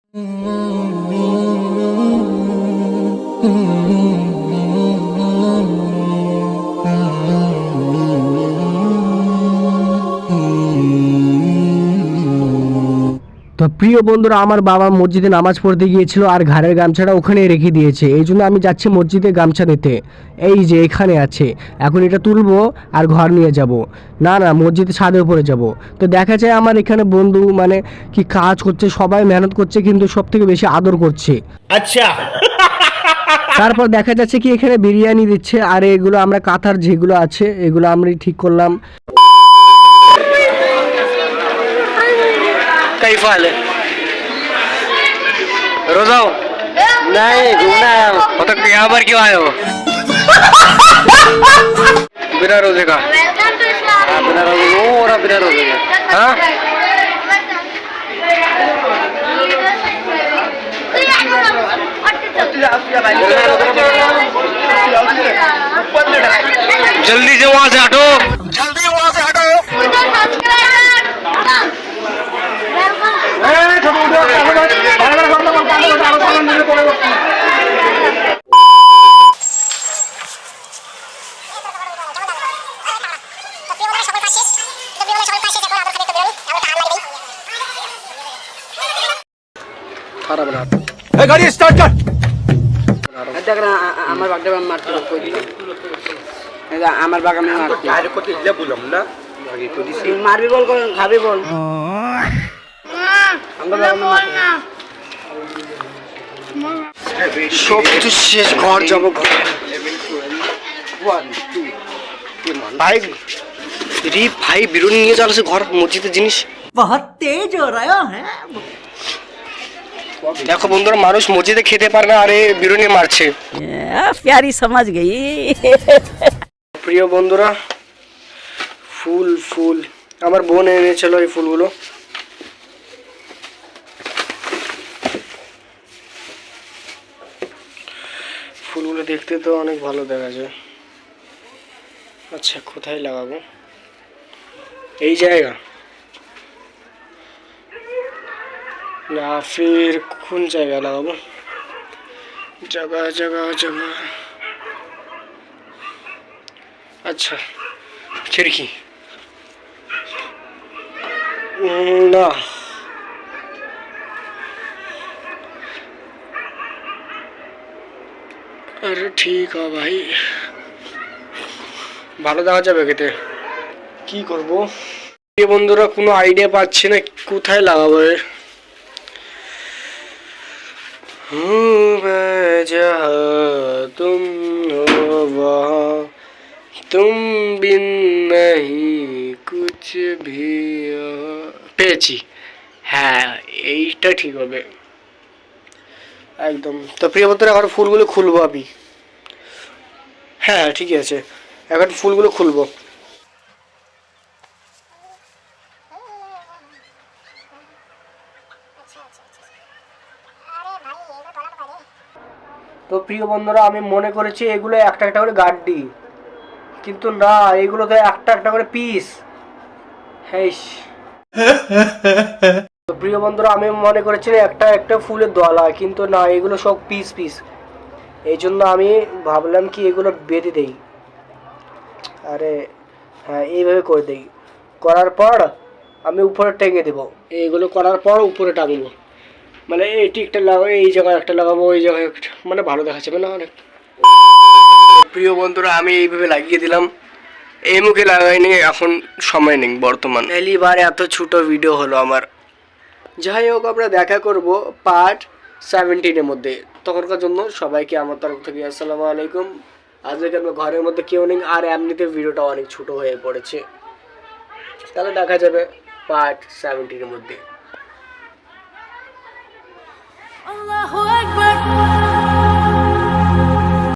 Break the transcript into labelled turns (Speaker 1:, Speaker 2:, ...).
Speaker 1: তো প্রিয় বন্ধুরা, আমার বাবা মসজিদে নামাজ পড়তে গিয়েছিল আর ঘাড়ের গামছাটা ওখানে রেখে দিয়েছে। এই জন্য আমি যাচ্ছি মসজিদে গামছা নিতে। এই যে এখানে আছে, এখন এটা তুলবো আর ঘর নিয়ে যাব। না না, মসজিদের ছাদের উপরে যাব। তো দেখা যায় আমার এখানে বন্ধু মানে কি কাজ করছে, সবাই মেহনত করছে, কিন্তু সব থেকে বেশি আদর করছে।
Speaker 2: আচ্ছা।
Speaker 1: তারপর দেখা যাচ্ছে কি এখানে বিরিয়ানি দিচ্ছে, আর এগুলো আমরা কাঁথার যেগুলো আছে এগুলো আমরা ঠিক করলাম।
Speaker 3: कैसा हाल है? रोजा हो? नहीं, घूमना आया हूँ। तो यहाँ पर क्यों आए हो? बिना रोजे का? हाँ, बिना रोजे का। वो रहा बिना रोजे का। हाँ? जल्दी से वहाँ से हटो। जल्दी वहाँ से हटो।
Speaker 2: গাড়ি স্টার্ট কর।
Speaker 3: দেখ না আমার বাগটা মারতে কই দিল। আমার বাগ আমি মারতে
Speaker 2: আরে কত ইল্লা বললাম না, আগে তো দিছি।
Speaker 3: মারবি বল কোন খাবি বল।
Speaker 1: সব কিছু শেষ, ঘর যাব। ভাই রি ভাই বিরুনি নিয়ে চলেছে ঘর মসজিদের জিনিস।
Speaker 4: बहुत तेज हो रहा है।
Speaker 1: দেখো বন্ধুরা, মানুষ মসজিদে খেতে পারে না, আরে বিরুনি মারছে।
Speaker 4: प्यारी समझ गई।
Speaker 1: প্রিয় বন্ধুরা, ফুল ফুল আমার বোন এনেছিল এই ফুলগুলো। ফুলগুলো দেখতে তো অনেক ভালো দেখা যায়। আচ্ছা, কোথায় লাগাবো? এই জায়গা না ফির কোন জায়গায় লাগাবো? জায়গা জায়গা জায়গা। আচ্ছা, খিড়কি না, আরে ঠিক है ভাই, ভালো দেখা যাবে খেতে। কি করব বন্ধুরা, কোনো আইডিয়া পাচ্ছি না কোথায় লাগাবো। तुम हो वहाँ, तुम बिन नहीं कुछ भी। পেয়েছি, হ্যাঁ এইটা ঠিক হবে একদম। তো প্রিয় বন্ধুরা, এখন ফুলগুলো খুলবো আমি। হ্যাঁ ঠিক আছে, এখন ফুলগুলো খুলবো। তো প্রিয় বন্ধুরা, আমি মনে করেছি এগুলো একটা একটা করে গাড্ডি, কিন্তু না, এগুলো তো একটা একটা করে পিস। হেস। তো প্রিয় বন্ধুরা, আমি মনে করেছি একটা একটা ফুলের দলা, কিন্তু না, এগুলো সব পিস পিস। এই জন্য আমি ভাবলাম কি এগুলো বেঁধে দেই। আরে হ্যাঁ, এইভাবে করে দেই। করার পর আমি উপরে টেঙে দেবো। এইগুলো করার পর উপরে টাঙবো, মানে এই টিকটা লাগাবো, এই জায়গায় একটা লাগাবো, ওই জায়গায় একটা, মানে ভালো দেখা যাবে না অনেক। প্রিয় বন্ধুরা, আমি এইভাবে লাগিয়ে দিলাম। এই মুখে লাগাইনি, এখন সময় নেই বর্তমান। এলিবার এত ছোট ভিডিও হলো আমার। যাই হোক, আমরা দেখা করব পার্ট 17-এর মধ্যে। তখনকার জন্য সবাইকে আমার তরফ থেকে আসসালামু আলাইকুম। আজকে আমরা ঘরের মধ্যে কেউ নেই, আর এমনিতে ভিডিওটা অনেক ছোট হয়ে পড়েছে। তাহলে দেখা যাবে পার্ট 17-এর মধ্যে।
Speaker 5: Allahu Akbar.